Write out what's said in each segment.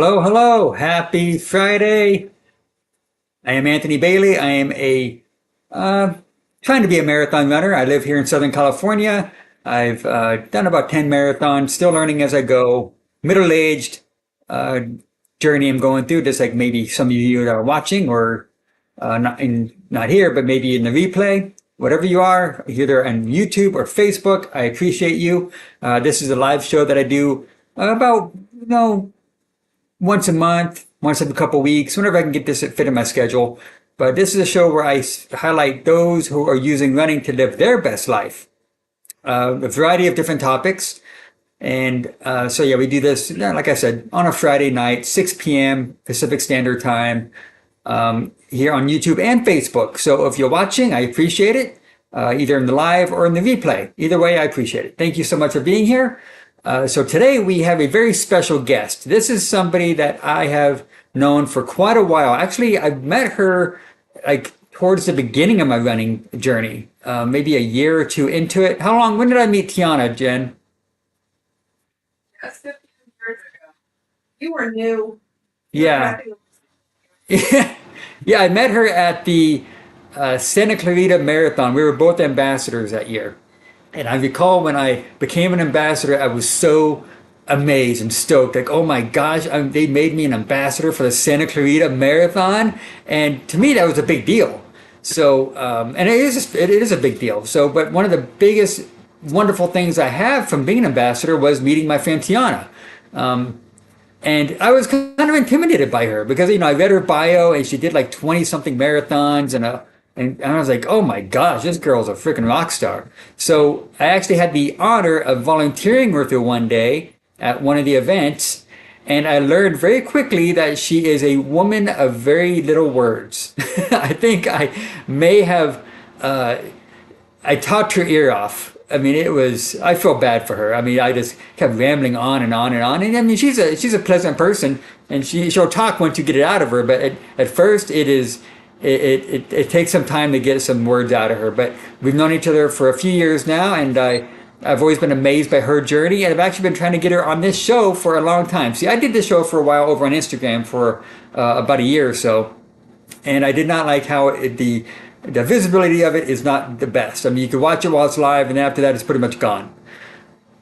Hello, hello. Happy Friday. I am Anthony Bailey. I am uh, trying to be a marathon runner. I live here in Southern California. I've done about 10 marathons, still learning as I go. Middle-aged uh, journey I'm going through, just like maybe some of you that are watching or not here, but maybe in the replay. Whatever you are, either on YouTube or Facebook, I appreciate you. This is a live show that I do about, once a month, once every couple of weeks, whenever I can get this fit in my schedule. But this is a show where I highlight those who are using running to live their best life. A variety of different topics. And so, yeah, we do this, like I said, on a Friday night, 6 p.m. Pacific Standard Time, here on YouTube and Facebook. So if you're watching, I appreciate it, either in the live or in the replay. Either way, I appreciate it. Thank you so much for being here. So today we have a very special guest. This is somebody that I have known for quite a while. Actually, I met her like towards the beginning of my running journey, maybe a year or two into it. When did I meet Tianna, Jen? That's 15 years ago. You were new. Yeah. Yeah, I met her at the Santa Clarita Marathon. We were both ambassadors that year. And I recall when I became an ambassador, I was so amazed and stoked. Like, oh my gosh, they made me an ambassador for the Santa Clarita Marathon. And to me, that was a big deal. So, and it is a big deal. So, but one of the biggest wonderful things I have from being an ambassador was meeting my friend Tianna. And I was kind of intimidated by her because, I read her bio and she did like 20 something marathons and I was like, oh my gosh, this girl's a freaking rock star. So I actually had the honor of volunteering with her one day at one of the events. And I learned very quickly that she is a woman of very little words. I think I may have, I talked her ear off. I mean, I feel bad for her. I mean, I just kept rambling on and on and on. And I mean, she's a pleasant person and she'll talk once you get it out of her. But at first it takes some time to get some words out of her. But we've known each other for a few years now. And I've always been amazed by her journey. And I've actually been trying to get her on this show for a long time. See, I did this show for a while over on Instagram for about a year or so. And I did not like how the visibility of it is not the best. I mean, you can watch it while it's live, and after that, it's pretty much gone.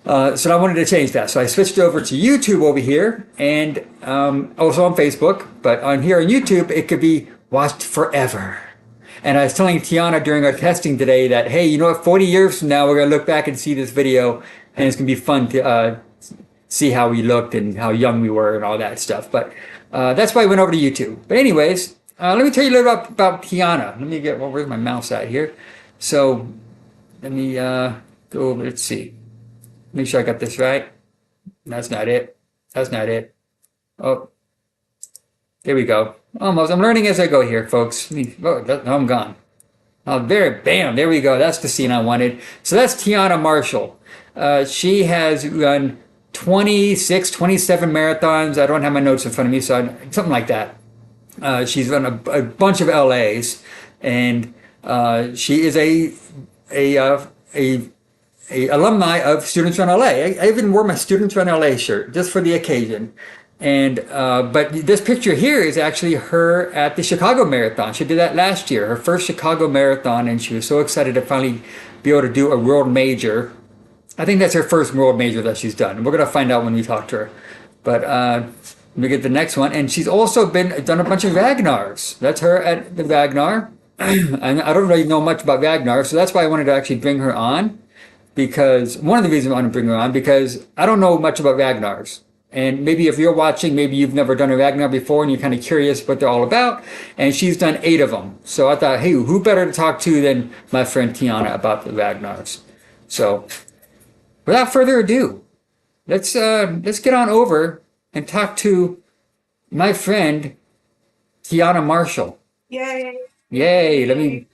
So I wanted to change that. So I switched over to YouTube over here, and also on Facebook. But on here on YouTube, it could be watched forever. And I was telling Tianna during our testing today that, hey, 40 years from now, we're going to look back and see this video, and it's going to be fun to see how we looked and how young we were and all that stuff. But that's why I went over to YouTube. But anyways, let me tell you a little bit about Tianna. Let me get, where's my mouse at here? So let me go over, let's see. Make sure I got this right. That's not it. That's not it. Oh, there we go. Almost. I'm learning as I go here, folks. I'm gone. Oh, bam, there we go. That's the scene I wanted. So that's Tianna Marshall. She has run 26, 27 marathons. I don't have my notes in front of me, so something like that. She's run a bunch of LAs, and she is a alumni of Students Run LA. I even wore my Students Run LA shirt just for the occasion. And but this picture here is actually her at the Chicago Marathon. She did that last year, her first Chicago Marathon, and she was so excited to finally be able to do a world major. I think that's her first world major that she's done. We're gonna find out when we talk to her. But let me get the next one. And she's also done a bunch of Ragnars. That's her at the Ragnar. And I don't really know much about Ragnar, so that's why I wanted to actually bring her on. Because one of the reasons I want to bring her on, because I don't know much about Ragnars. And maybe if you're watching, maybe you've never done a Ragnar before and you're kind of curious what they're all about. And she's done 8 of them. So I thought, hey, who better to talk to than my friend Tianna about the Ragnars? So without further ado, let's get on over and talk to my friend Tianna Marshall. Yay! Yay! Let me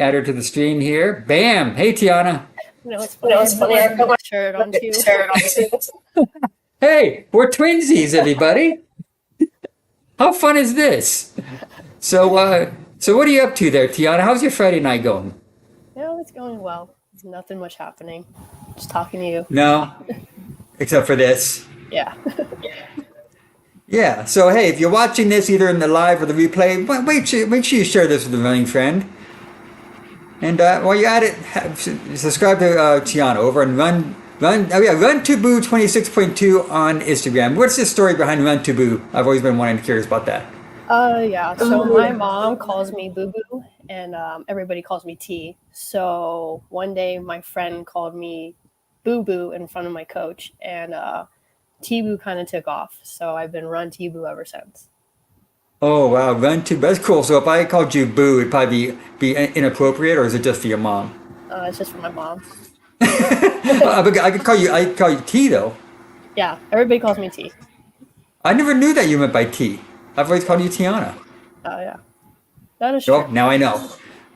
add her to the stream here. Bam! Hey, Tianna. It's funny. I put my shirt on too. Hey, we're twinsies, everybody. How fun is this? So what are you up to there, Tianna? How's your Friday night going? It's going well. There's nothing much happening. Just talking to you. No, except for this. Yeah. Yeah. So hey, if you're watching this either in the live or the replay, make sure you share this with a running friend. And while you're at it, subscribe to Tianna over and Run to Boo 26.2 on Instagram. What's the story behind Run to Boo? I've always been wanting to curious about that. Yeah. So my mom calls me Boo Boo, and everybody calls me T. So one day, my friend called me Boo Boo in front of my coach, and T Boo kind of took off. So I've been Run T Boo ever since. Oh wow, Run to That's cool. So if I called you Boo, it'd probably be inappropriate, or is it just for your mom? It's just for my mom. I could call you T though. Yeah, everybody calls me T. I never knew that you went by T. I've always called you Tianna. Yeah, that is true. Well, now I know.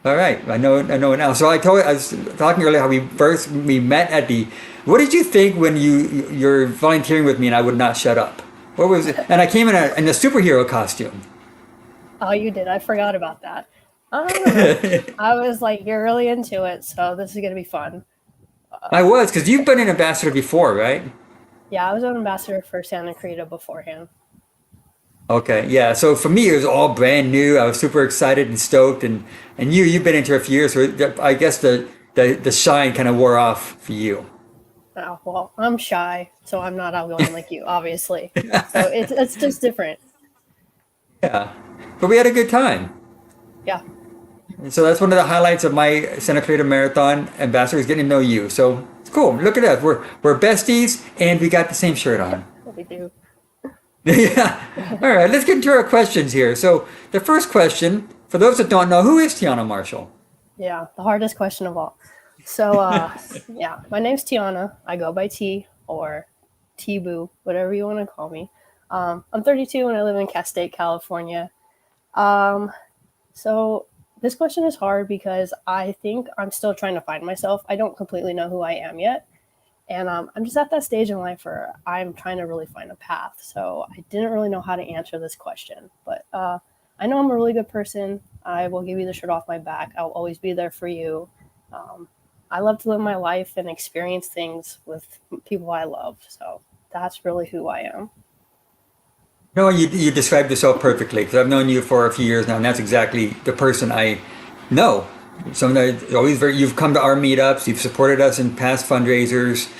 All right, I know now. So I was talking earlier how we met at the. What did you think when you're volunteering with me and I would not shut up? What was it? And I came in a superhero costume. Oh, you did. I forgot about that. I don't know. I was like, you're really into it, so this is gonna be fun. I was because you've been an ambassador before, right? Yeah, I was an ambassador for Santa Cruz beforehand. Okay, yeah. So for me, it was all brand new. I was super excited and stoked, and you've been into it for years, so I guess the shine kind of wore off for you. Oh, well, I'm shy, so I'm not outgoing like you, obviously. So it's just different. Yeah, but we had a good time. Yeah, And so that's one of the highlights of my Santa Clarita Marathon ambassador is getting to know you. So it's cool. Look at us. We're besties and we got the same shirt on. what we do. Yeah. All right. Let's get into our questions here. So the first question, for those that don't know, who is Tianna Marshall? Yeah, the hardest question of all. So, yeah, my name's Tianna. I go by T or T Boo, whatever you want to call me. I'm 32 and I live in Castaic, California. Um, so this question is hard because I think I'm still trying to find myself. I don't completely know who I am yet. And I'm just at that stage in life where I'm trying to really find a path. So I didn't really know how to answer this question. But I know I'm a really good person. I will give you the shirt off my back. I'll always be there for you. Um, I love to live my life and experience things with people I love. So that's really who I am. No, you described yourself perfectly because I've known you for a few years now, and that's exactly the person I know. Someone that always you've come to our meetups, you've supported us in past fundraisers.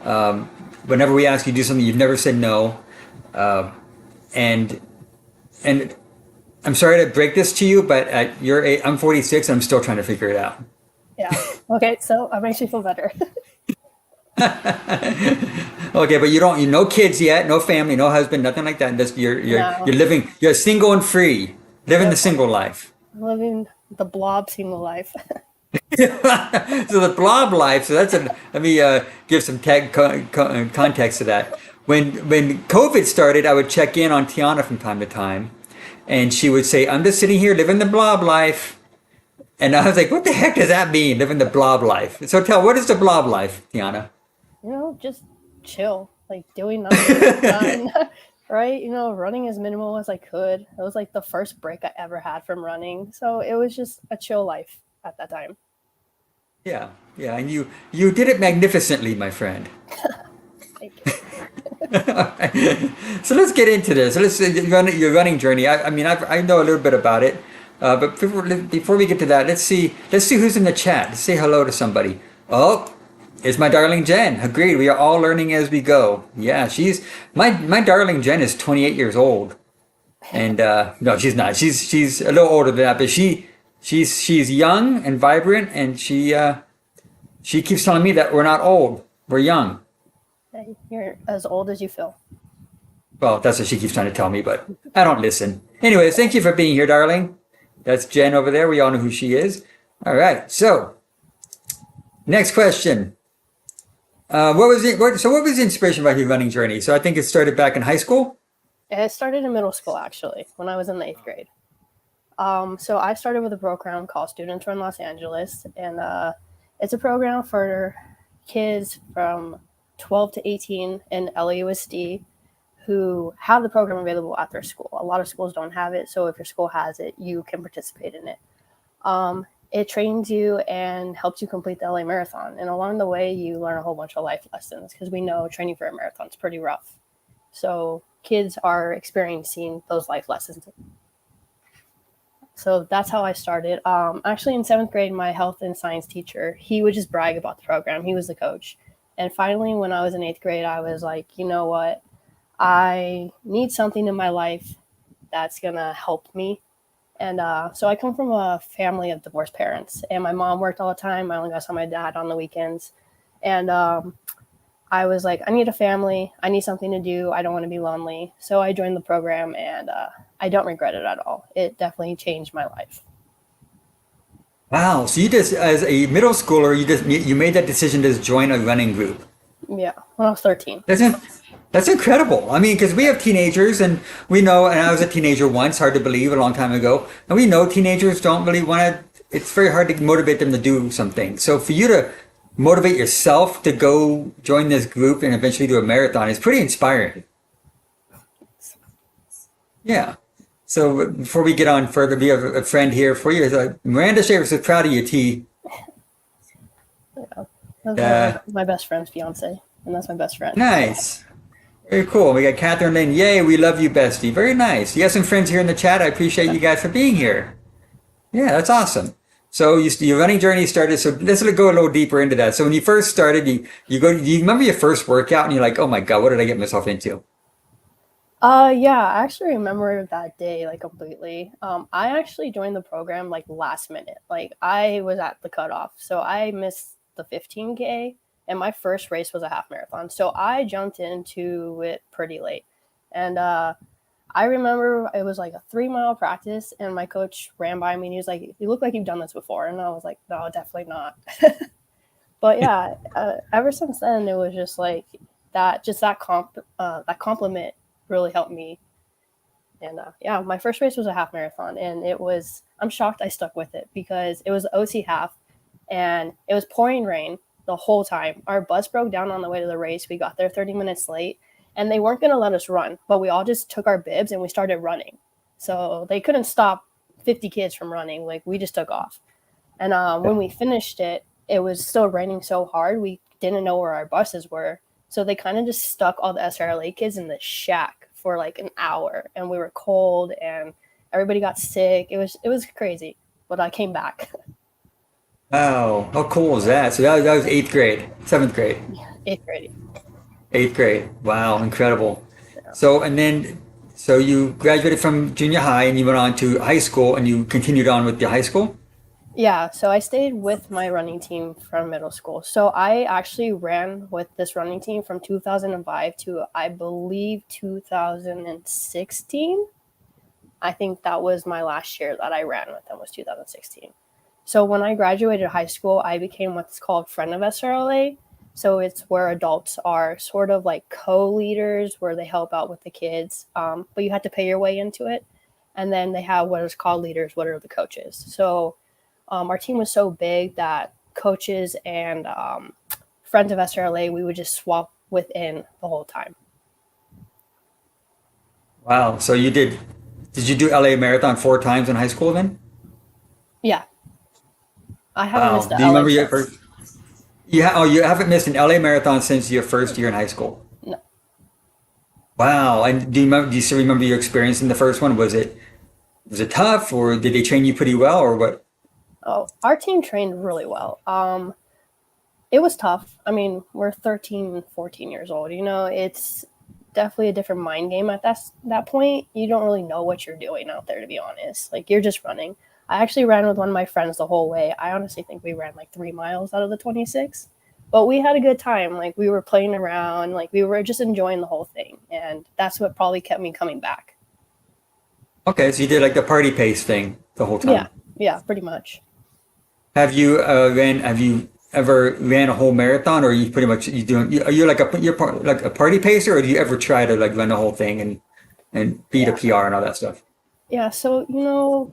Um, Whenever we ask you to do something, you've never said no. Uh, and and I'm sorry to break this to you, but at your age, I'm 46 and I'm still trying to figure it out. Yeah. Okay. So that makes me feel better. Okay, but you no kids yet, no family, no husband, nothing like that. Just No. you're living, you're single and free, living the Yep. single life. I'm living the blob single life. So the blob life. So let me give some context to that. When COVID started, I would check in on Tianna from time to time, and she would say, "I'm just sitting here living the blob life." And I was like, "What the heck does that mean, living the blob life?" So what is the blob life, Tianna? Just chill, like doing nothing, right? Running as minimal as I could. It was like the first break I ever had from running. So it was just a chill life at that time. Yeah, yeah, and you did it magnificently, my friend. Thank you. So let's get into this. Let's your running journey. I mean, I know a little bit about it, but before we get to that, let's see who's in the chat. Let's say hello to somebody. Oh, it's my darling Jen. Agreed. We are all learning as we go. Yeah, she's my darling Jen is 28 years old, and no, she's not. She's a little older than that, but she's young and vibrant, and she keeps telling me that we're not old, we're young. Hey, you're as old as you feel. Well, that's what she keeps trying to tell me, but I don't listen. Anyways, thank you for being here, darling. That's Jen over there. We all know who she is. All right. So, next question. What was it? So, what was the inspiration behind your running journey? So, I think it started back in high school. It started in middle school, actually, when I was in the 8th grade. So I started with a program called Students Run Los Angeles, and it's a program for kids from 12 to 18 in LAUSD who have the program available at their school. A lot of schools don't have it, so if your school has it, you can participate in it. It trains you and helps you complete the LA Marathon, and along the way, you learn a whole bunch of life lessons because we know training for a marathon is pretty rough. So kids are experiencing those life lessons. So that's how I started. Actually, in seventh grade, my health and science teacher, he would just brag about the program. He was the coach. And finally, when I was in eighth grade, I was like, you know what? I need something in my life that's going to help me. And so I come from a family of divorced parents, and my mom worked all the time. I only got to see my dad on the weekends. And I was like, I need a family. I need something to do. I don't want to be lonely. So I joined the program, and I don't regret it at all. It definitely changed my life. Wow. So you just, as a middle schooler, you made that decision to join a running group. Yeah, when I was 13. That's in, that's incredible. I mean, because we have teenagers, and we know, and I was a teenager once, hard to believe, a long time ago, and we know teenagers don't really want to. It's very hard to motivate them to do something. So for you to motivate yourself to go join this group and eventually do a marathon is pretty inspiring. Yeah. So before we get on further, we have a friend here for you. Miranda Shavers is proud of you, T. Yeah. That's my best friend's fiance, and that's my best friend. Nice. Very cool. We got Catherine Lynn. Yay, we love you, bestie. Very nice. You got some friends here in the chat. I appreciate you guys for being here. Yeah, that's awesome. So your running journey started. So let's go a little deeper into that. So when you first started, do you remember your first workout and you're like, oh my God, what did I get myself into? Yeah, I actually remember that day like completely. I actually joined the program like last minute. Like I was at the cutoff, so I missed the 15K, and my first race was a half marathon. So I jumped into it pretty late, and I remember it was like a 3 mile practice, and my coach ran by me and he was like, "You look like you've done this before," and I was like, "No, definitely not." But yeah, ever since then it was just like that compliment really helped me. And yeah, my first race was a half marathon, and I'm shocked I stuck with it because it was the OC half, and it was pouring rain the whole time. Our bus broke down on the way to the race. We got there 30 minutes late, and they weren't going to let us run, but we all just took our bibs and we started running. So they couldn't stop 50 kids from running. Like we just took off. And when we finished it, it was still raining so hard, we didn't know where our buses were. So they kind of just stuck all the SRLA kids in the shack for like an hour, and we were cold and everybody got sick. It was crazy, but I came back. Wow, how cool is that? So that was eighth grade, seventh grade, Eighth grade. eighth grade. Wow, incredible. Yeah. So you graduated from junior high and you went on to high school and you continued on with the high school? Yeah, so I stayed with my running team from middle school. So I actually ran with this running team from 2005 to, I believe, 2016. I think that was my last year that I ran with them, was 2016. So when I graduated high school, I became what's called Friend of SRLA. So it's where adults are sort of like co-leaders, where they help out with the kids, but you have to pay your way into it. And then they have what is called leaders, what are the coaches. So our team was so big that coaches and friends of SRLA, we would just swap within the whole time. Wow. So did you do LA Marathon 4 times in high school then? Yeah, I haven't Wow. missed the Do you LA remember your since. first? You haven't missed an LA Marathon since your first year in high school. No. Wow. And do you still remember your experience in the first one? Was it tough, or did they train you pretty well, or what? Oh, our team trained really well. It was tough. I mean, we're 13, 14 years old. You know, it's definitely a different mind game at that point. You don't really know what you're doing out there, to be honest. Like, you're just running. I actually ran with one of my friends the whole way. I honestly think we ran like 3 miles out of the 26. But we had a good time. Like, we were playing around. Like, we were just enjoying the whole thing. And that's what probably kept me coming back. Okay, so you did like the party pace thing the whole Yeah, time. yeah, pretty much. Have you ever ran a whole marathon, or are you pretty much are you like like a party pacer, or do you ever try to like run the whole thing and beat a Yeah. PR and all that stuff? Yeah, so,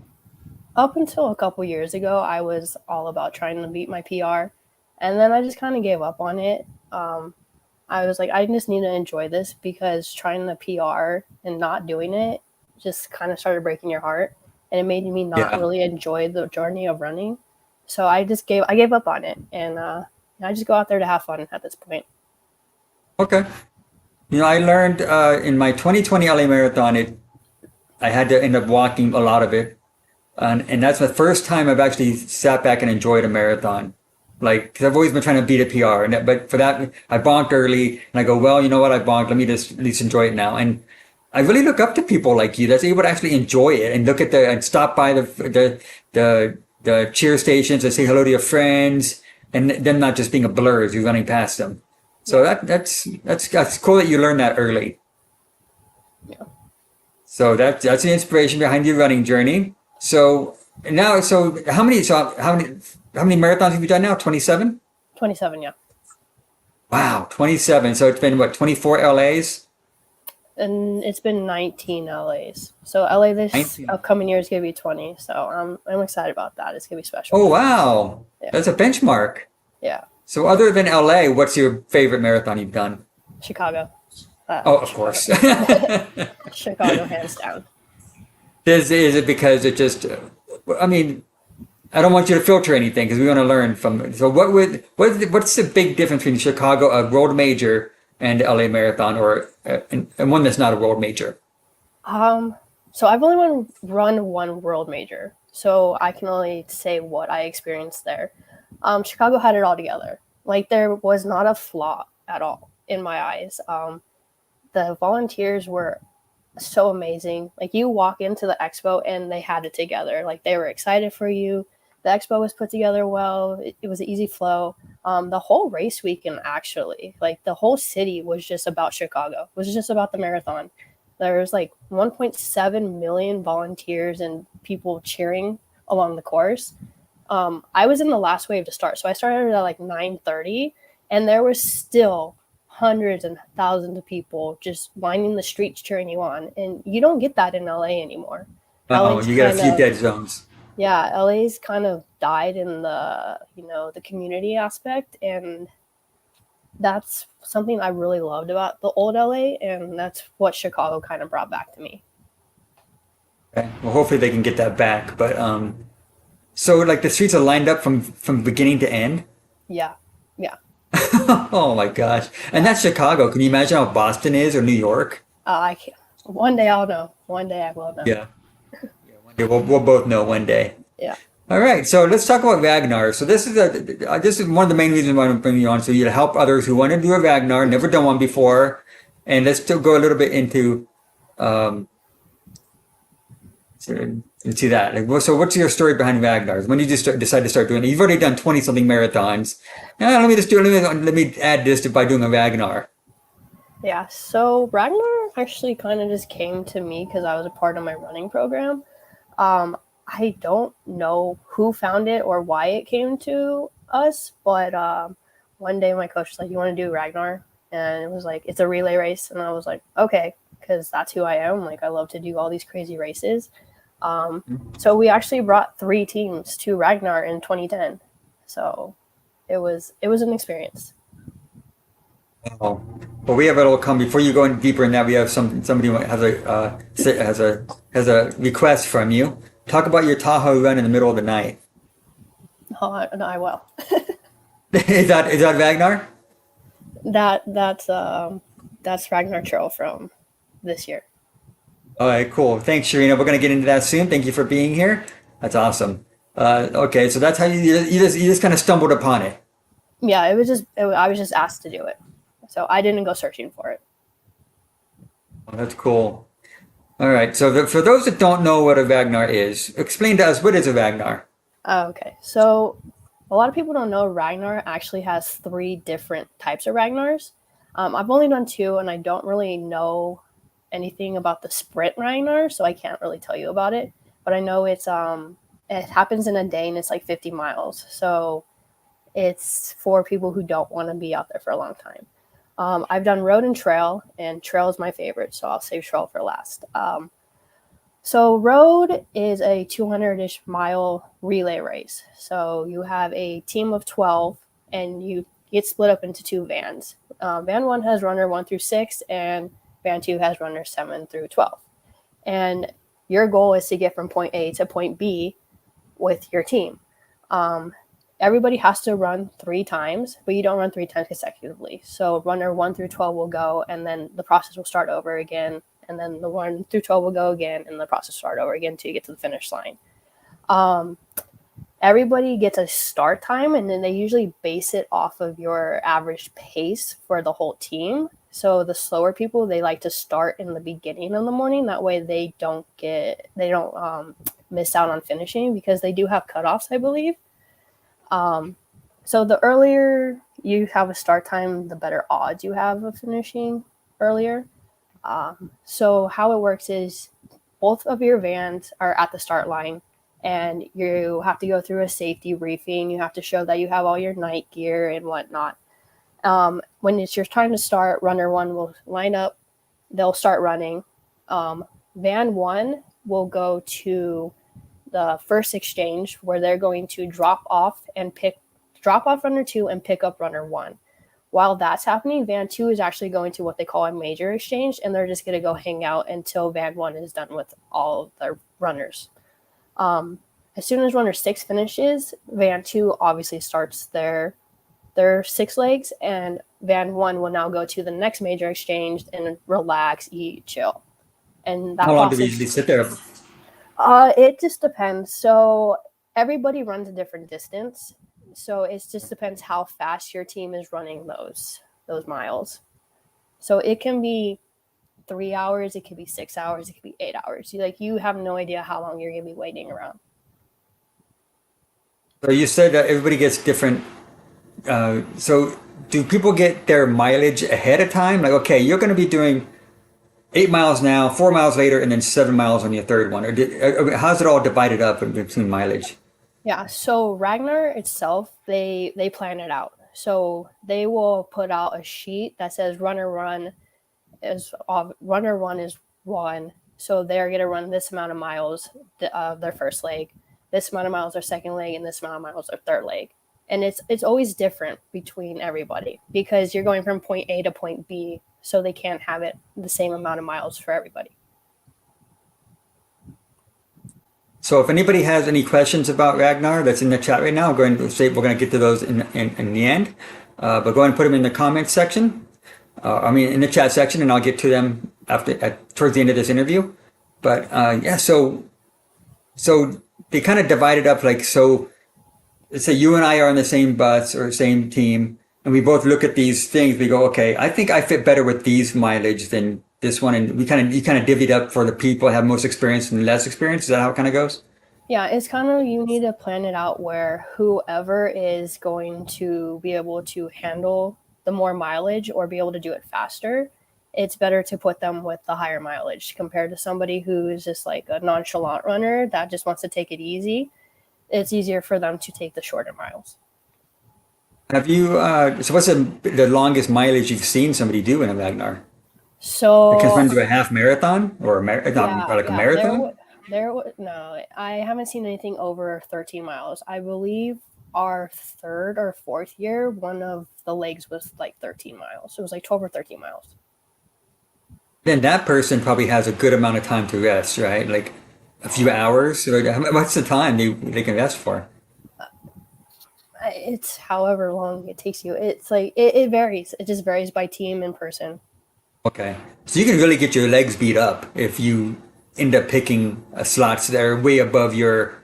up until a couple years ago, I was all about trying to beat my PR. And then I just kind of gave up on it. I was like, I just need to enjoy this, because trying the PR and not doing it just kind of started breaking your heart. And it made me not Yeah. really enjoy the journey of running. So I gave up on it. And I just go out there to have fun at this point. Okay. I learned in my 2020 LA Marathon, I had to end up walking a lot of it. And that's the first time I've actually sat back and enjoyed a marathon. Like, cause I've always been trying to beat a PR, but for that, I bonked early, and I go, well, you know what, I bonked. Let me just at least enjoy it now. And I really look up to people like you that's able to actually enjoy it and look at and stop by the cheer stations and say hello to your friends, and them not just being a blur as you're running past them. So that's cool that you learned that early. Yeah. So that's the inspiration behind your running journey. So now, how many marathons have you done now? 27? 27, yeah. Wow, 27. So it's been what, 24 LAs? And it's been 19 LAs. So LA this 19. upcoming year is gonna be 20. So I'm excited about that. It's gonna be special. Oh wow, Yeah. that's a benchmark. Yeah. So other than LA, what's your favorite marathon you've done? Chicago. Oh, of course. Chicago, hands down. Is it because it just? I mean, I don't want you to filter anything because we want to learn from it. So what's the big difference between Chicago, a world major, and LA Marathon, or and one that's not a world major? So I've only run one world major, so I can only say what I experienced there. Chicago had it all together. Like there was not a flaw at all in my eyes. The volunteers were so amazing. Like you walk into the expo and they had it together. Like they were excited for you. The expo was put together well. It was an easy flow. The whole race weekend, actually, like the whole city was just about Chicago. It was just about the marathon. There was like 1.7 million volunteers and people cheering along the course. I was in the last wave to start, so I started at like 9:30, and there was still hundreds and thousands of people just lining the streets cheering you on, and you don't get that in LA anymore. Oh, LA's you got a few kinda- dead zones. yeah, LA's kind of died in the community aspect, and that's something I really loved about the old LA, and that's what Chicago kind of brought back to me. Okay. Well, hopefully they can get that back. But so like the streets are lined up from beginning to end. Yeah, yeah. Oh my gosh. And that's Chicago. Can you imagine how Boston is or New York? I can't. One day I'll know. One day I will know. Yeah. Yeah, one day we'll both know one day. Yeah. All right. So let's talk about Ragnar. So this is one of the main reasons why I'm bringing you on. So you to help others who want to do a Ragnar, never done one before. And let's still go a little bit into um into that. Like, so what's your story behind Ragnar's? When did you decide to start doing it? You've already done 20 something marathons. Let me add this by doing a Ragnar. Yeah. So Ragnar actually kind of just came to me because I was a part of my running program. I don't know who found it or why it came to us, but one day my coach was like, "You want to do Ragnar?" And it was like, "It's a relay race," and I was like, "Okay," because that's who I am. Like I love to do all these crazy races. So we actually brought 3 teams to Ragnar in 2010. So it was an experience. Oh, well, we have it all come before you go in deeper in that. We have somebody who has a request from you. Talk about your Tahoe run in the middle of the night. Oh, no, I will. Is that Ragnar? That's Ragnar Trail from this year. All right, cool. Thanks, Sharina. We're gonna get into that soon. Thank you for being here. That's awesome. Okay, so that's how you just kind of stumbled upon it. Yeah, I was just asked to do it, so I didn't go searching for it. Oh, that's cool. All right. So for those that don't know what a Ragnar is, explain to us what is a Ragnar. Okay, so a lot of people don't know Ragnar actually has 3 different types of Ragnars. I've only done 2, and I don't really know anything about the sprint Ragnar, so I can't really tell you about it. But I know it happens in a day, and it's like 50 miles. So it's for people who don't want to be out there for a long time. I've done road and trail is my favorite, so I'll save trail for last. So road is a 200-ish mile relay race. So you have a team of 12, and you get split up into 2 vans. Van 1 has runner 1 through 6, and Van 2 has runner 7 through 12. And your goal is to get from point A to point B with your team. everybody has to run 3 times, but you don't run 3 times consecutively. So runner 1 through 12 will go, and then the process will start over again, and then the 1 through 12 will go again, and the process start over again until you get to the finish line. Everybody gets a start time, and then they usually base it off of your average pace for the whole team. So the slower people, they like to start in the beginning of the morning. That way they don't miss out on finishing, because they do have cutoffs, I believe. So the earlier you have a start time, the better odds you have of finishing earlier. So how it works is both of your vans are at the start line, and you have to go through a safety briefing. You have to show that you have all your night gear and whatnot. When it's your time to start, runner 1 will line up. They'll start running. Van 1 will go to the first exchange, where they're going to drop off runner 2 and pick up runner 1. While that's happening, van 2 is actually going to what they call a major exchange, and they're just going to go hang out until van 1 is done with all of their runners. As soon as runner 6 finishes, van 2 obviously starts their 6 legs, and van 1 will now go to the next major exchange and relax, eat, chill. And that How long do they usually sit there? It just depends. So everybody runs a different distance. So it just depends how fast your team is running those miles. So it can be 3 hours, it could be 6 hours, it could be 8 hours. You have no idea how long you're gonna be waiting around. So you said that everybody gets different. So do people get their mileage ahead of time? Like, okay, you're going to be doing 8 miles now, 4 miles later, and then 7 miles on your third one. Or how's it all divided up between mileage? Yeah, so Ragnar itself, they plan it out. So they will put out a sheet that says runner 1 is 1. So they're going to run this amount of miles their first leg, this amount of miles their second leg, and this amount of miles their third leg. And it's always different between everybody, because you're going from point A to point B, so they can't have it the same amount of miles for everybody. So if anybody has any questions about Ragnar that's in the chat right now, we're going to get to those in the end. But go ahead and put them in the comments section. In the chat section, and I'll get to them towards the end of this interview. But so they kind of divided up, like, so let's say you and I are on the same bus or same team, and we both look at these things. We go, okay, I think I fit better with these mileage than this one, and you kind of divvied up for the people who have most experience and less experience. Is that how it kind of goes? Yeah, it's kind of, you need to plan it out where whoever is going to be able to handle the more mileage or be able to do it faster, it's better to put them with the higher mileage compared to somebody who is just like a nonchalant runner that just wants to take it easy. It's easier for them to take the shorter miles. Have you? So what's the longest mileage you've seen somebody do in a Ragnar? So It can do a half marathon or a marathon. No, I haven't seen anything over 13 miles. I believe our third or fourth year, one of the legs was like 13 miles. It was like 12 or 13 miles. Then that person probably has a good amount of time to rest, right? Like a few hours. Or what's the time they can rest for? It's however long it takes you. It's like it varies. It just varies by team and person. Okay, so you can really get your legs beat up if you end up picking slots that are way above your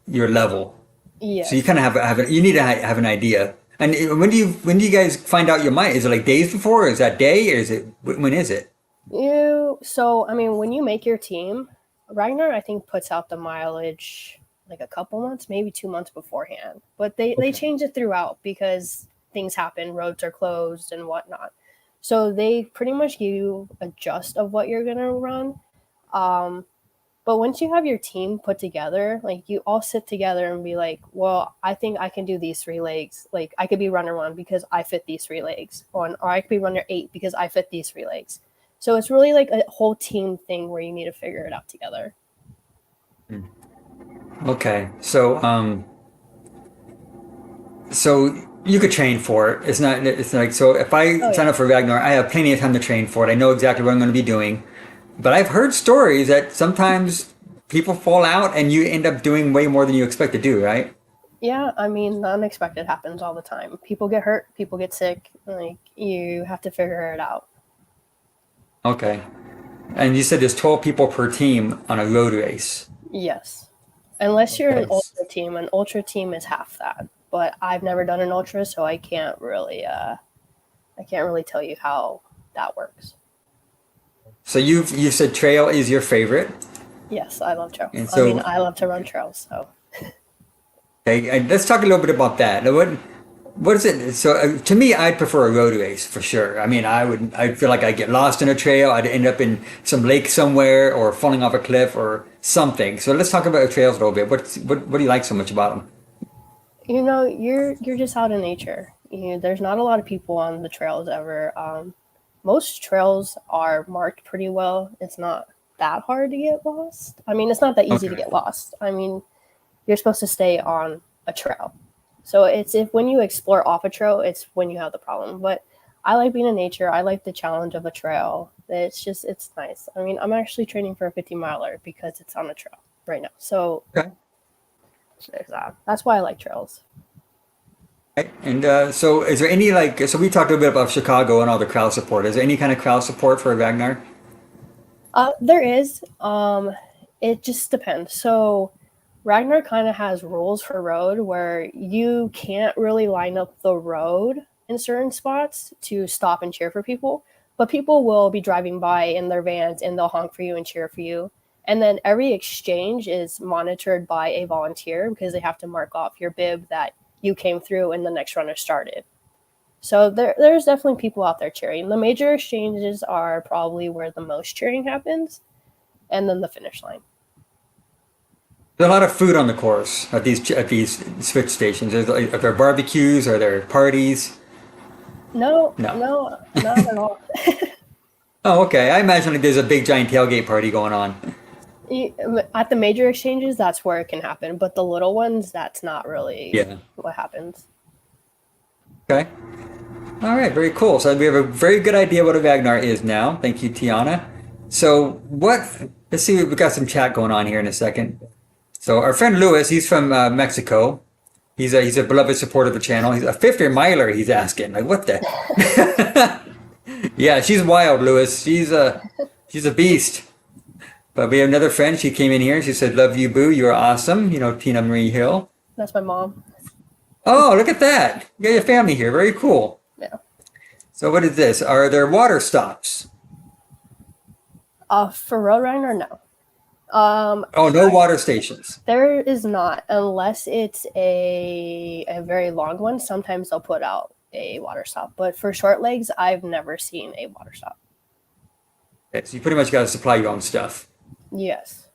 level. Yeah. So you kind of you need to have an idea. And when do you guys find out your mileage? Is it like days before? Or is that day? Or is it when is it? When you make your team, Ragnar, I think, puts out the mileage like a couple months, maybe 2 months beforehand. But they change it throughout because things happen, roads are closed and whatnot. So they pretty much give you a gist of what you're gonna run. But once you have your team put together, like you all sit together and be like, well, I think I can do these 3 legs. Like I could be runner 1 because I fit these 3 legs, or I could be runner 8 because I fit these 3 legs. So it's really like a whole team thing where you need to figure it out together. Okay, so you could train for it. It's like, so if I sign up for Ragnar, I have plenty of time to train for it. I know exactly what I'm going to be doing. But I've heard stories that sometimes people fall out and you end up doing way more than you expect to do, right? Yeah, I mean, the unexpected happens all the time. People get hurt, people get sick. Like, you have to figure it out. Okay. And you said there's 12 people per team on a road race. Yes. Unless you're an Okay. ultra team is half that. But I've never done an ultra, so I can't really tell you how that works. So you said trail is your favorite. Yes, I love trails. And I mean, so, I love to run trails, so okay, and let's talk a little bit about that. Now, what is it? So to me, I'd prefer a road race for sure. I mean, I feel like I'd get lost in a trail. I'd end up in some lake somewhere or falling off a cliff or something. So let's talk about trails a little bit. What do you like so much about them? you're just out in nature. There's not a lot of people on the trails ever. Most trails are marked pretty well. It's not that hard to get lost. I mean, it's not that easy to Okay. get lost. I mean, you're supposed to stay on a trail. So it's if when you explore off a trail, it's when you have the problem. But I like being in nature. I like the challenge of a trail. It's nice. I mean, I'm actually training for a 50 miler because it's on a trail right now. So Okay. that's why I like trails. Right. And so is there any like, so we talked a little bit about Chicago and all the crowd support. Is there any kind of crowd support for Ragnar? There is. It just depends. So Ragnar kind of has rules for road where you can't really line up the road in certain spots to stop and cheer for people, but people will be driving by in their vans and they'll honk for you and cheer for you. And then every exchange is monitored by a volunteer because they have to mark off your bib that you came through and the next runner started. So there's definitely people out there cheering. The major exchanges are probably where the most cheering happens, and then the finish line. There's a lot of food on the course at these switch stations. Are there barbecues? Are there parties? No, No. no, not at all. Oh, okay. I imagine like there's a big giant tailgate party going on. At the major exchanges, that's where it can happen, but the little ones, that's not really Yeah. what happens. Okay. All right. Very cool. So we have a very good idea what a Ragnar is now. Thank you, Tiana. So what? Let's see. We've got some chat going on here in a second. So our friend Lewis, he's from Mexico. He's a beloved supporter of the channel. He's a 50 miler. He's asking like, what the? Yeah, she's wild, Lewis. She's a beast. But we have another friend. She came in here. She said, "Love you, boo. You're awesome." You know, Tina Marie Hill. That's my mom. Oh, look at that. You got your family here. Very cool. Yeah. So what is this? Are there water stops? For road runner, no. Oh, no water stations. There is not, unless it's a very long one. Sometimes they'll put out a water stop, but for short legs, I've never seen a water stop. Okay, so you pretty much got to supply your own stuff. Yes.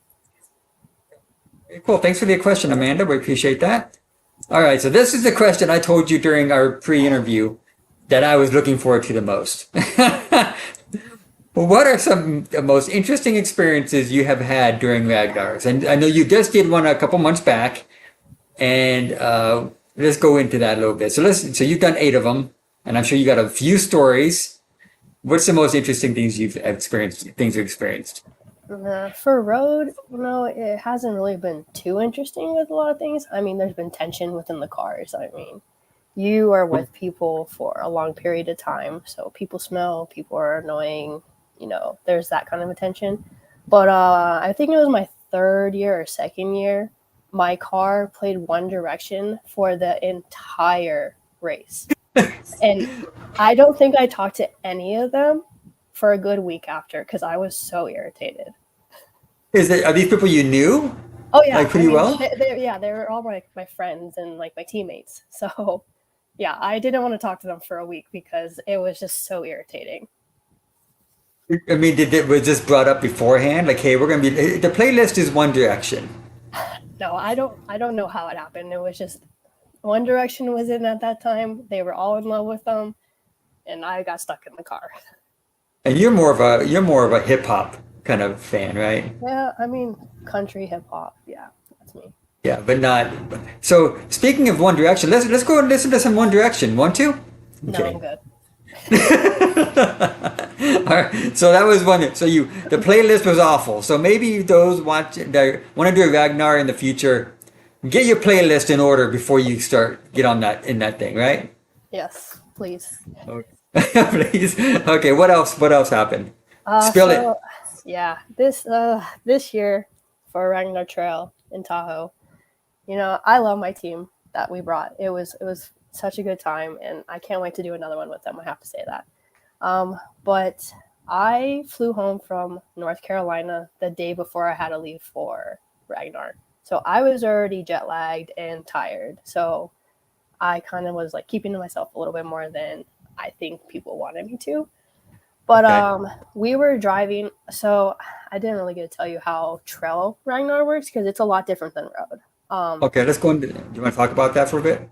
Okay, cool. Thanks for the question, Amanda. We appreciate that. All right. So this is the question I told you during our pre-interview that I was looking forward to the most. Well, what are some of the most interesting experiences you have had during Ragnar's? And I know you just did one a couple months back, and let's go into that a little bit. So you've done 8 of them, and I'm sure you got a few stories. What's the most interesting things you've experienced? Things you've experienced? For road, it hasn't really been too interesting with a lot of things. I mean, there's been tension within the cars. I mean, you are with people for a long period of time, so people smell, people are annoying. There's that kind of attention. But I think it was my third year or second year, my car played One Direction for the entire race. And I don't think I talked to any of them for a good week after because I was so irritated. Are these people you knew? Oh yeah, Like pretty well? they were all my friends and like my teammates. So yeah, I didn't want to talk to them for a week because it was just so irritating. I mean, was this brought up beforehand? Like, hey, we're gonna be the playlist is One Direction. No, I don't know how it happened. It was just One Direction was in at that time. They were all in love with them, and I got stuck in the car. And you're more of a hip hop kind of fan, right? Yeah, I mean country hip hop. Yeah, that's me. Yeah, but not. So speaking of One Direction, let's go and listen to some One Direction. Want to? No, I'm good. All right. So that was one. So the playlist was awful. So maybe those that want to do a Ragnar in the future, get your playlist in order before you get on that thing, right? Yes, please. Okay. Please. Okay, what else happened? Spill it. So yeah, this year for Ragnar Trail in Tahoe, I love my team that we brought. It was such a good time, and I can't wait to do another one with them. I have to say that. But I flew home from North Carolina the day before I had to leave for Ragnar. So I was already jet lagged and tired. So I kind of was like keeping to myself a little bit more than I think people wanted me to. But Okay. we were driving, so I didn't really get to tell you how trail Ragnar works because it's a lot different than road. Okay, let's go into. Do you want to talk about that for a bit?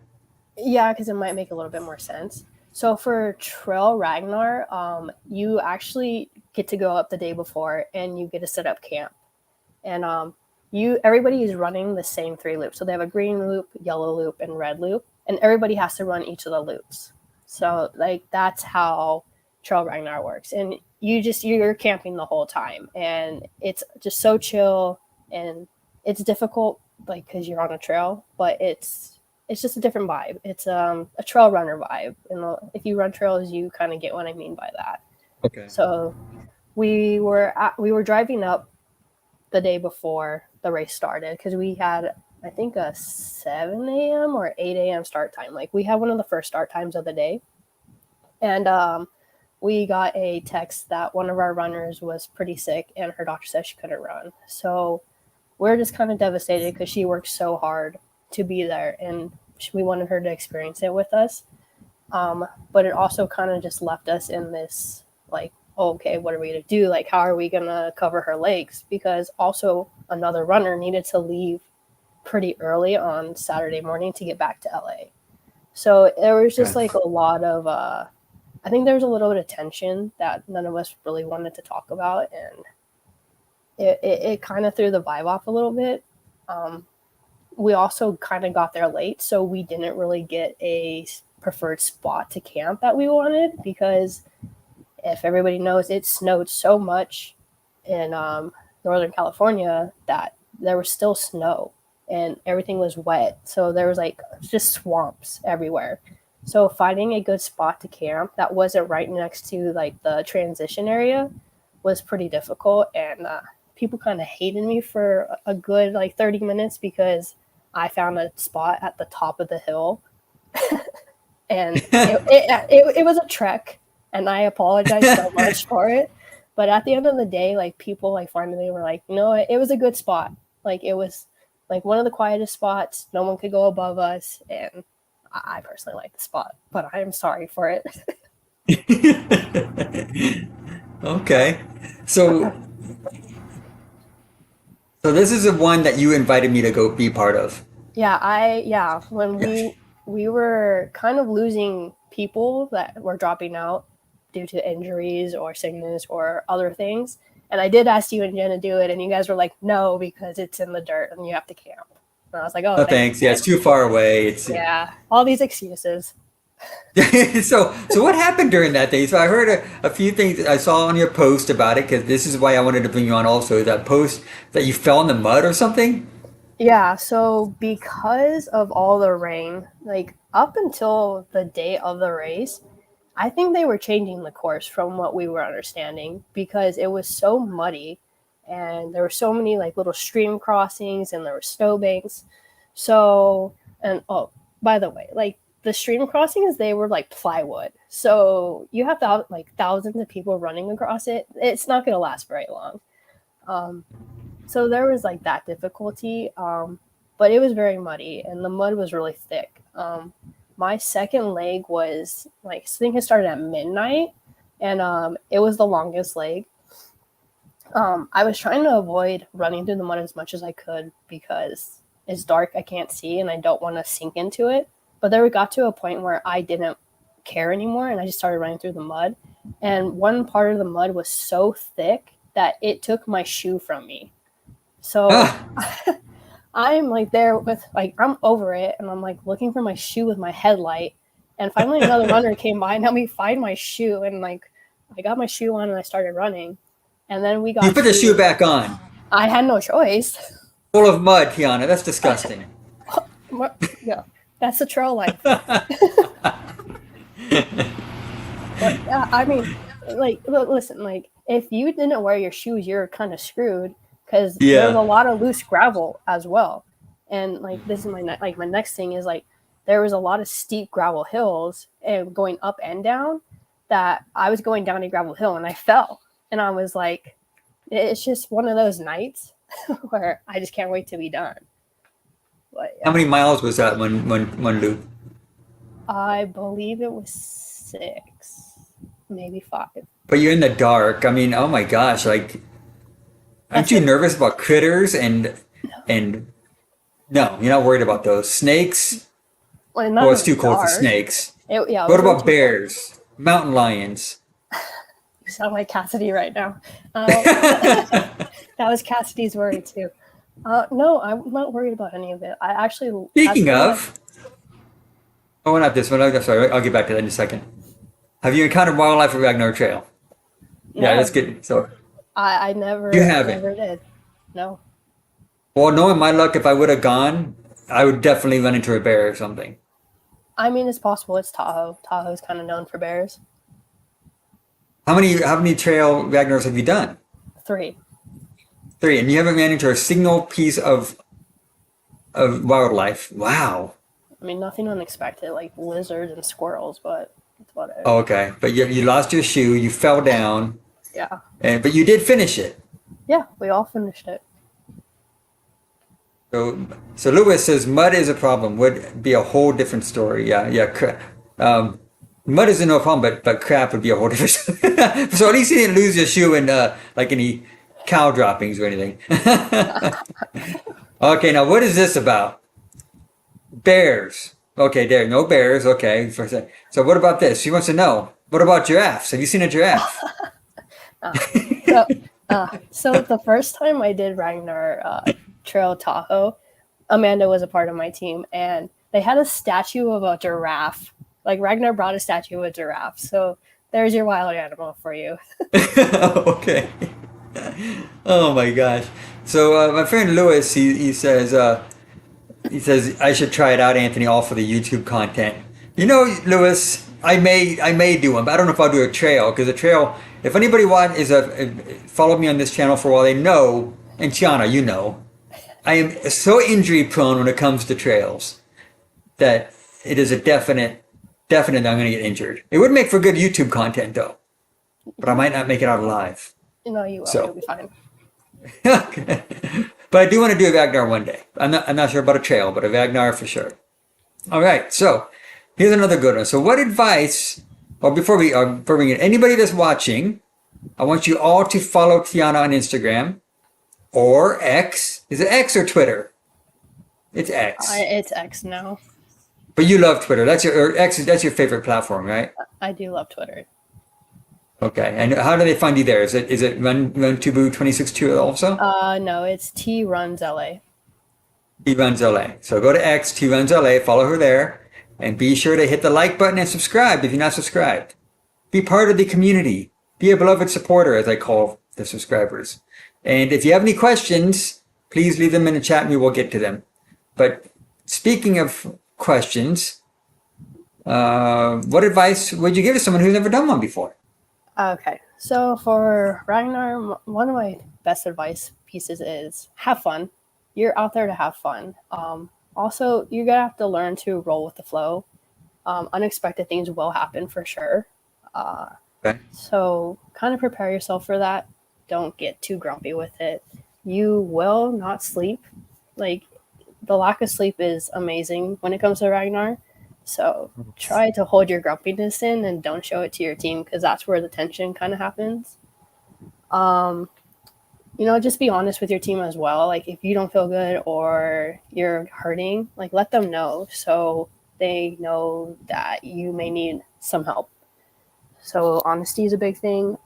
Yeah, because it might make a little bit more sense. So for Trail Ragnar, you actually get to go up the day before and you get to set up camp. And everybody is running the same three loops. So they have a green loop, yellow loop, and red loop, and everybody has to run each of the loops. So like that's how Trail Ragnar works. And you're camping the whole time, and it's just so chill, and it's difficult like because you're on a trail, but it's just a different vibe. It's a trail runner vibe, and if you run trails, you kind of get what I mean by that. Okay. So we were driving up the day before the race started because we had I think a 7 a.m. or 8 a.m. start time. Like we had one of the first start times of the day, and we got a text that one of our runners was pretty sick and her doctor said she couldn't run. So we're just kind of devastated because she worked so hard to be there and we wanted her to experience it with us. But it also kind of just left us in this like, oh, okay, what are we going to do? Like, how are we going to cover her legs? Because also another runner needed to leave pretty early on Saturday morning to get back to LA. So there was just like a lot of, I think there was a little bit of tension that none of us really wanted to talk about. And it kind of threw the vibe off a little bit. We also kind of got there late, so we didn't really get a preferred spot to camp that we wanted because if everybody knows, it snowed so much in Northern California that there was still snow and everything was wet. So there was like just swamps everywhere. So finding a good spot to camp that wasn't right next to like the transition area was pretty difficult. And people kind of hated me for a good like 30 minutes because I found a spot at the top of the hill. And it was a trek, and I apologize so much for it. But at the end of the day, like people like finally were like, no, it was a good spot. Like it was like one of the quietest spots. No one could go above us, and I personally like the spot, but I am sorry for it. Okay. So so this is the one that you invited me to go be part of. Yeah, when we were kind of losing people that were dropping out due to injuries or sickness or other things. And I did ask you and Jen to do it, and you guys were like, no, because it's in the dirt and you have to camp. And I was like, oh, No thank thanks. Yeah, it's too far away. It's yeah, all these excuses. so what happened during that day? So I heard a few things I saw on your post about it because this is why I wanted to bring you on also. That post that you fell in the mud or something? Yeah, so because of all the rain, like up until the day of the race, I think they were changing the course from what we were understanding because it was so muddy and there were so many like little stream crossings and there were snowbanks. So, and oh, by the way, like the stream crossings, they were like plywood. So you have to have like thousands of people running across it. It's not going to last very long. Um, so there was like that difficulty, but it was very muddy and the mud was really thick. My second leg was like I think it started at midnight, and it was the longest leg. I was trying to avoid running through the mud as much as I could because it's dark, I can't see, and I don't want to sink into it. But there we got to a point where I didn't care anymore, and I just started running through the mud. And one part of the mud was so thick that it took my shoe from me. So Ah, I'm like there with like I'm over it and I'm like looking for my shoe with my headlight and finally another runner came by and helped me find my shoe and like I got my shoe on and I started running and then we you got put the shoe to back on. I had no choice. Full of mud, Tiana. That's disgusting. Yeah, that's the trail life. But I mean, like, listen, like, if you didn't wear your shoes, you're kind of screwed because there's a Yeah. lot of loose gravel as well. And like, this is my next thing is like, there was a lot of steep gravel hills and going up and down that I was going down a gravel hill and I fell, and I was like, it's just one of those nights where I just can't wait to be done. But How yeah, many miles was that one loop? I believe it was 6, maybe 5. But you're in the dark. I mean, oh my gosh, like, aren't That's you it. nervous about critters and no, you're not worried about those snakes? Well, Oh, not in it's the too cold for dark. snakes. Yeah, it What was way about too cold. bears? Mountain lions? You sound like Cassidy right now. That was Cassidy's worry too. No, I'm not worried about any of it. I actually, as Speaking for like, of, oh, not this one. I'm sorry. I'll get back to that in a second. Have you encountered wildlife at Ragnar Trail? Yeah, let's no, get so I you never, haven't. never did. No, Well, knowing my luck, if I would have gone, I would definitely run into a bear or something. I mean it's possible. It's Tahoe. Tahoe's kind of known for bears. How many trail Ragnars have you done? 3. Three, and you haven't ran into a single piece of wildlife. Wow. I mean nothing unexpected like lizards and squirrels, but it's whatever. Oh, okay, but you lost your shoe, you fell down, Yeah, and but you did finish it. yeah, we all finished it. So Lewis says mud is a problem. Would be a whole different story. Yeah, yeah. Mud is no problem, but crap would be a whole different. So at least you didn't lose your shoe in like any cow droppings or anything. Okay, now what is this about? Bears. Okay, there, no bears. Okay, so what about this? She wants to know. What about giraffes? Have you seen a giraffe? Uh, so, so the first time I did Ragnar Trail Tahoe, Amanda was a part of my team, and they had a statue of a giraffe. Like Ragnar brought a statue of a giraffe. So there's your wild animal for you. Okay. Oh my gosh. So my friend Lewis, he says I should try it out, Anthony, all for the YouTube content. You know, Lewis, I may do one, but I don't know if I'll do a trail because a trail. If anybody followed me on this channel for a while, they know, and Tianna, you know, I am so injury prone when it comes to trails that it is a definite that I'm going to get injured. It would make for good YouTube content though, but I might not make it out alive. No, you will. You'll So, be fine. okay. But I do want to do a Ragnar one day. I'm not sure about a trail, but a Ragnar for sure. All right, so here's another good one. So, what advice? Well, before we get anybody that's watching, I want you all to follow Tianna on Instagram or X. Is it X or Twitter? It's X. It's X now. But you love Twitter. That's your favorite platform, right? I do love Twitter. Okay. And how do they find you there? Is it Run2Boo 262 also? No, it's T Runs LA. T Runs LA. So go to X, T Runs LA, follow her there, and be sure to hit the like button and subscribe if you're not subscribed. Be part of the community. Be a beloved supporter, as I call the subscribers. And if you have any questions, please leave them in the chat and we will get to them. But speaking of questions, what advice would you give to someone who's never done one before? Okay, so for Ragnar, one of my best advice pieces is have fun. You're out there to have fun. Also, you're gonna have to learn to roll with the flow. Unexpected things will happen for sure. Okay. So kind of prepare yourself for that. Don't get too grumpy with it. You will not sleep. Like the lack of sleep is amazing when it comes to Ragnar. So try to hold your grumpiness in and don't show it to your team because that's where the tension kind of happens. Just be honest with your team as well. Like if you don't feel good or you're hurting, like let them know so they know that you may need some help. So honesty is a big thing.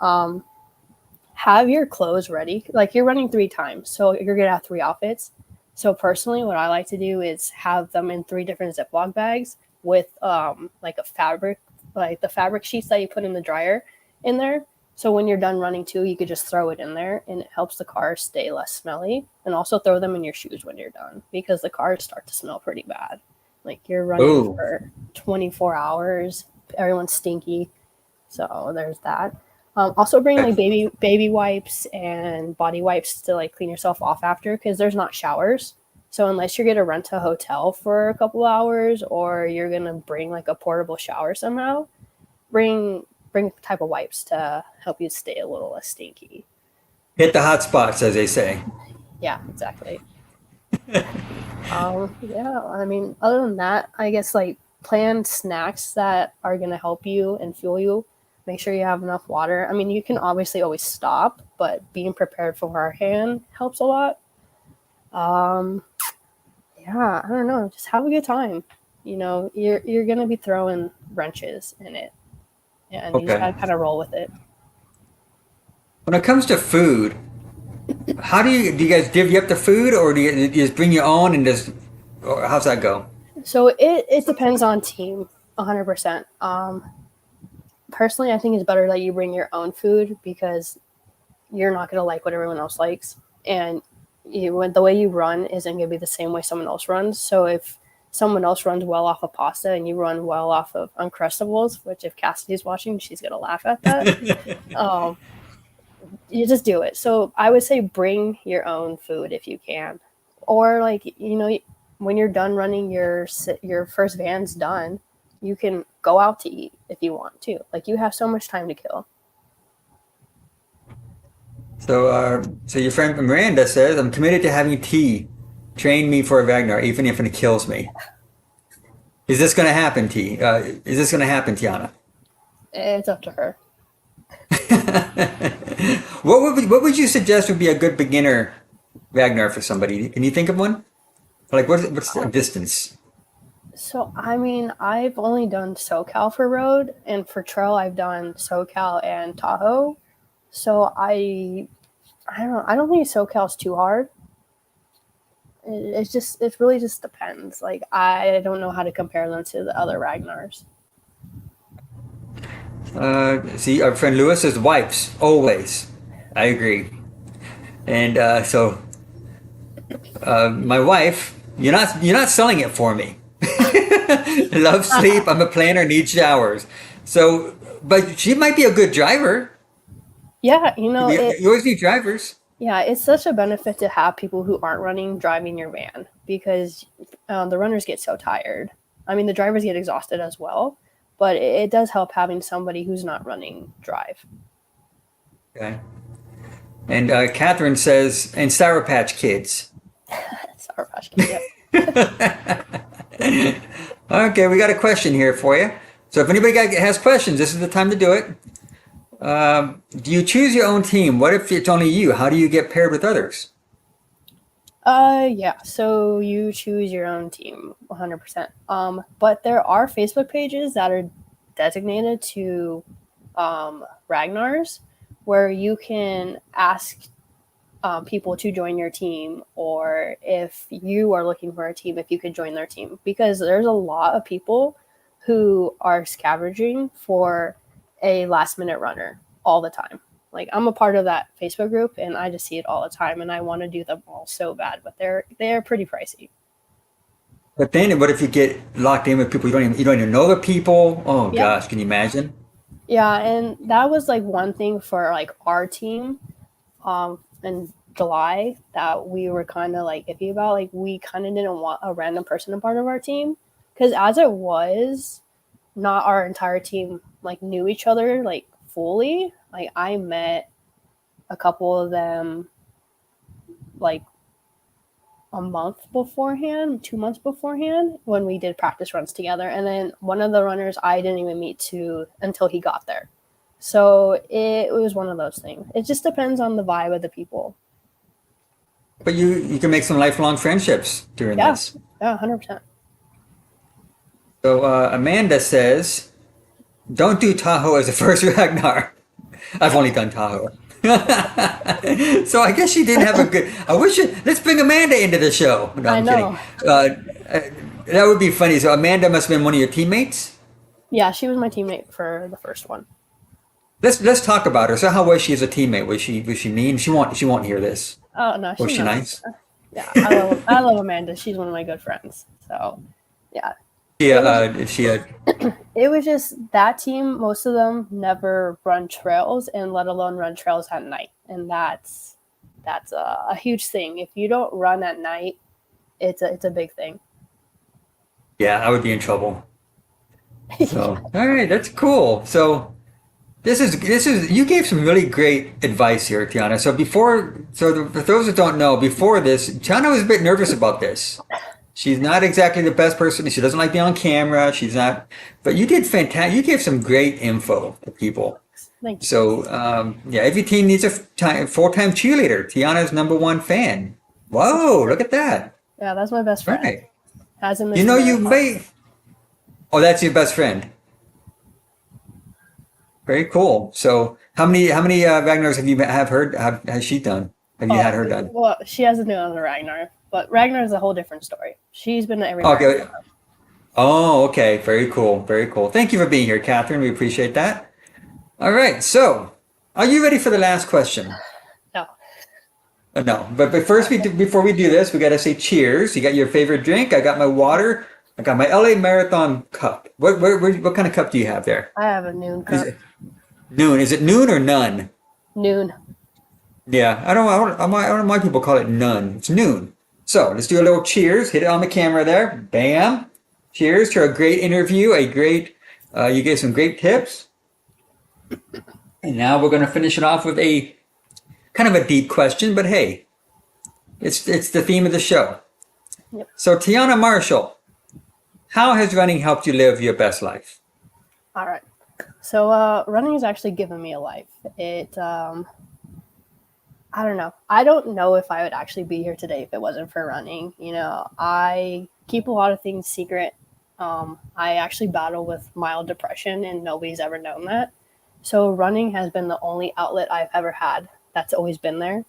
Have your clothes ready. Like you're running 3 times, so you're gonna have 3 outfits. So personally, what I like to do is have them in 3 different Ziploc bags with like a fabric, like the fabric sheets that you put in the dryer in there. So when you're done running too, you could just throw it in there and it helps the cars stay less smelly. And also throw them in your shoes when you're done because the cars start to smell pretty bad. Like you're running Oh, for 24 hours, everyone's stinky. So there's that. Also bring like baby wipes and body wipes to like clean yourself off after because there's not showers. So unless you're gonna rent a hotel for a couple hours or you're gonna bring like a portable shower somehow, bring type of wipes to help you stay a little less stinky. hit the hot spots, as they say. Yeah, exactly. Yeah, I mean, other than that, I guess like plan snacks that are gonna help you and fuel you. Make sure you have enough water. I mean, you can obviously always stop, but being prepared beforehand helps a lot. Um, yeah, I don't know. Just have a good time. You know, you're gonna be throwing wrenches in it, and you just Okay. gotta kind of roll with it. When it comes to food, how do you guys divvy up the food, or do you just bring your own and just, or how's that go? So it depends on team, 100%. Personally, I think it's better that you bring your own food because you're not gonna like what everyone else likes, and the way you run isn't gonna be the same way someone else runs. So if someone else runs well off of pasta and you run well off of Uncrustables, which if Cassidy's watching, she's gonna laugh at that. Um, you just do it. So I would say bring your own food if you can, or like when you're done running your first van's done, you can go out to eat if you want to. Like you have so much time to kill. So your friend Miranda says, "I'm committed to having tea. Train me for a Ragnar, even if it kills me." Is this going to happen, T? Is this going to happen, Tiana? It's up to her. What would you suggest would be a good beginner Ragnar for somebody? Can you think of one? Like what's the distance? So I mean, I've only done SoCal for road, and for trail, I've done SoCal and Tahoe. So I don't think SoCal's too hard. It really just depends. Like I don't know how to compare them to the other Ragnars. See, our friend Lewis says wipes always. I agree. And my wife, you're not selling it for me. Love sleep. I'm a planner. Need showers. So, but she might be a good driver. Yeah, You always need drivers. yeah, it's such a benefit to have people who aren't running driving your van because the runners get so tired. I mean, the drivers get exhausted as well, but it does help having somebody who's not running drive. Okay. And Catherine says, and Sour Patch Kids. Sour Patch Kids, yeah. Okay, we got a question here for you. So if anybody has questions, this is the time to do it. Do you choose your own team? What if it's only you? How do you get paired with others? Yeah. So you choose your own team, 100%. But there are Facebook pages that are designated to Ragnars, where you can ask people to join your team, or if you are looking for a team, if you could join their team, because there's a lot of people who are scavenging for a last minute runner all the time. Like I'm a part of that Facebook group and I just see it all the time and I want to do them all so bad, but they're pretty pricey. But then what if you get locked in with people you don't even know the people? Oh Yeah. gosh, can you imagine? Yeah, and that was like one thing for like our team in July that we were kind of like iffy about. Like we kind of didn't want a random person a part of our team because as it was, not our entire team like knew each other like fully. Like I met a couple of them like a month beforehand, 2 months beforehand when we did practice runs together. And then one of the runners I didn't even meet to until he got there. So it was one of those things. It just depends on the vibe of the people. But you can make some lifelong friendships during Yeah. this. Yeah, 100%. So Amanda says, don't do Tahoe as a first Ragnar. I've only done Tahoe. So I guess she didn't have a good. Let's bring Amanda into the show. No, I I'm know. kidding. That would be funny. So Amanda must have been one of your teammates. Yeah, she was my teammate for the first one. let's talk about her. So how was she as a teammate? Was she mean? She won't hear this. Oh no, Was she's she nice. nice? Yeah, I love Amanda. She's one of my good friends. So yeah, She it was she it was just that team. Most of them never run trails, and let alone run trails at night, and that's a huge thing. If you don't run at night, it's a big thing. yeah, I would be in trouble. So all right, that's cool. So this is you gave some really great advice here, Tiana. For those that don't know, before this, Tiana was a bit nervous about this. She's not exactly the best person. She doesn't like being on camera. She's not, but you did fantastic. You gave some great info to people. Thank you. So yeah, every team needs a full-time cheerleader. Tiana's number one fan. Whoa, look at that. Yeah, that's my best friend. Right. Hasn't You missed a know you marathon. may. Oh, that's your best friend. Very cool. So how many Ragnars has she done? Have you had her done? Well, she hasn't done the Ragnar, but Ragnar is a whole different story. She's been to every Okay. marathon. Oh, okay. Very cool. Very cool. Thank you for being here, Catherine. We appreciate that. All right. So, are you ready for the last question? No. No. But first, before we do this, we got to say cheers. You got your favorite drink. I got my water. I got my LA Marathon cup. What kind of cup do you have there? I have a noon Is cup. it noon? Is it noon or none? Noon. Yeah, I don't know why people call it none. It's noon. So let's do a little cheers. Hit it on the camera there. Bam. Cheers to a great interview. You gave some great tips. And now we're going to finish it off with a kind of a deep question, but hey, it's the theme of the show. Yep. So Tianna Marshall, how has running helped you live your best life? All right. So running has actually given me a life. I don't know. I don't know if I would actually be here today if it wasn't for running. I keep a lot of things secret. I actually battle with mild depression, and nobody's ever known that. So running has been the only outlet I've ever had that's always been there.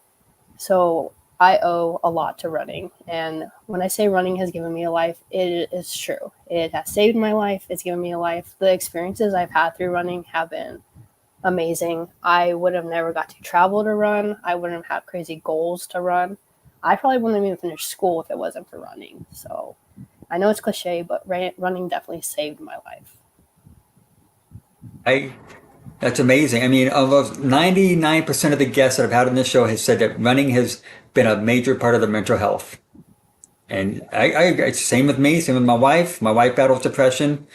So I owe a lot to running. And when I say running has given me a life, it is true. It has saved my life. It's given me a life. The experiences I've had through running have been amazing. I would have never got to travel to run. I wouldn't have had crazy goals to run. I probably wouldn't have even finished school if it wasn't for running. So I know it's cliche, but running definitely saved my life. That's amazing. I mean, almost 99% of the guests that I've had on this show has said that running has been a major part of their mental health. And it's same with me, same with my wife. My wife battles depression.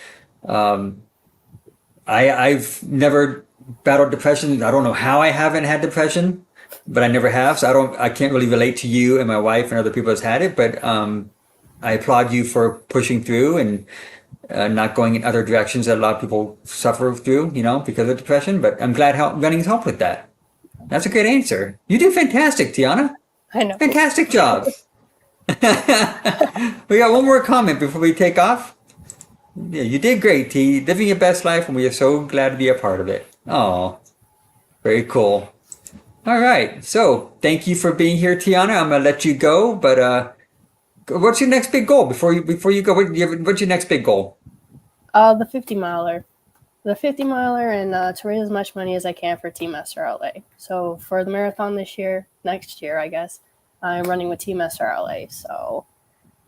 I've never battled depression. I don't know how I haven't had depression, but I never have. So I can't really relate to you and my wife and other people that's had it. But I applaud you for pushing through and not going in other directions that a lot of people suffer through, because of depression. But I'm glad running's helped with that. That's a great answer. You did fantastic, Tianna. I know. Fantastic job. We got one more comment before we take off. Yeah, you did great, T. Living your best life, and we are so glad to be a part of it. Oh, very cool. All right. So thank you for being here, Tianna. I'm gonna let you go, but what's your next big goal before you go? What's your next big goal? The 50 miler. The 50 miler and to raise as much money as I can for Team SRLA. So for the marathon next year, I guess, I'm running with Team SRLA. So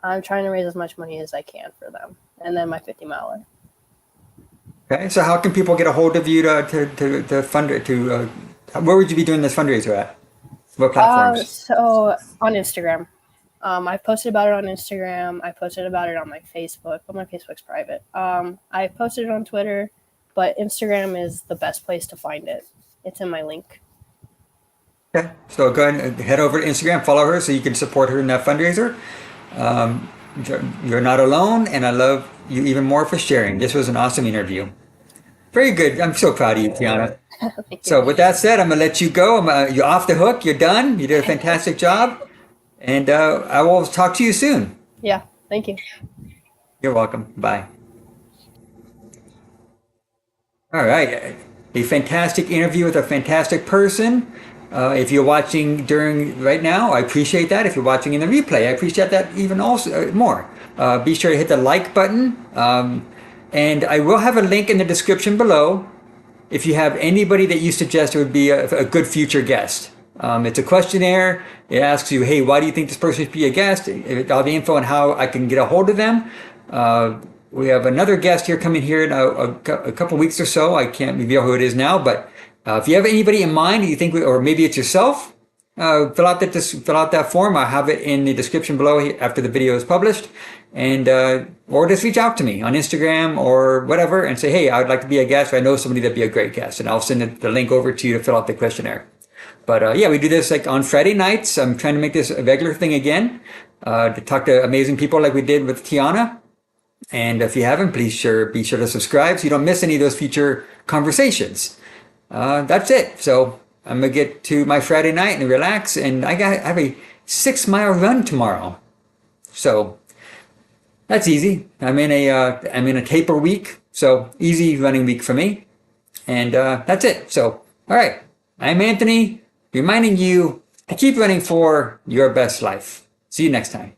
I'm trying to raise as much money as I can for them. And then my 50 miler. Okay. So how can people get a hold of you to fund where would you be doing this fundraiser at? What platforms? So on Instagram. I posted about it on Instagram. I posted about it on my Facebook, but my Facebook's private. I posted it on Twitter, but Instagram is the best place to find it. It's in my link. Okay, so go ahead and head over to Instagram, follow her so you can support her in that fundraiser. You're not alone, and I love you even more for sharing. This was an awesome interview. Very good. I'm so proud of you, Tianna. So with that said, I'm going to let you go. You're off the hook. You're done. You did a fantastic job. And I will talk to you soon. Yeah, thank you. You're welcome. Bye. All right. A fantastic interview with a fantastic person. If you're watching right now, I appreciate that. If you're watching in the replay, I appreciate that even also more. Be sure to hit the like button. And I will have a link in the description below if you have anybody that you suggest would be a good future guest. It's a questionnaire. It asks you, hey, why do you think this person should be a guest? All the info on how I can get a hold of them. We have another guest here coming here in a couple weeks or so. I can't reveal who it is now, but if you have anybody in mind, you think, or maybe it's yourself, fill out that form. I'll have it in the description below after the video is published, and or just reach out to me on Instagram or whatever and say, hey, I'd like to be a guest, or I know somebody that'd be a great guest, and I'll send the link over to you to fill out the questionnaire. But yeah, we do this like on Friday nights. I'm trying to make this a regular thing again, to talk to amazing people like we did with Tianna. And if you haven't, please be sure to subscribe so you don't miss any of those future conversations. That's it. So I'm going to get to my Friday night and relax. And I have a 6-mile run tomorrow. So that's easy. I'm in a taper week. So easy running week for me. And that's it. So, all right. I'm Anthony, reminding you to keep running for your best life. See you next time.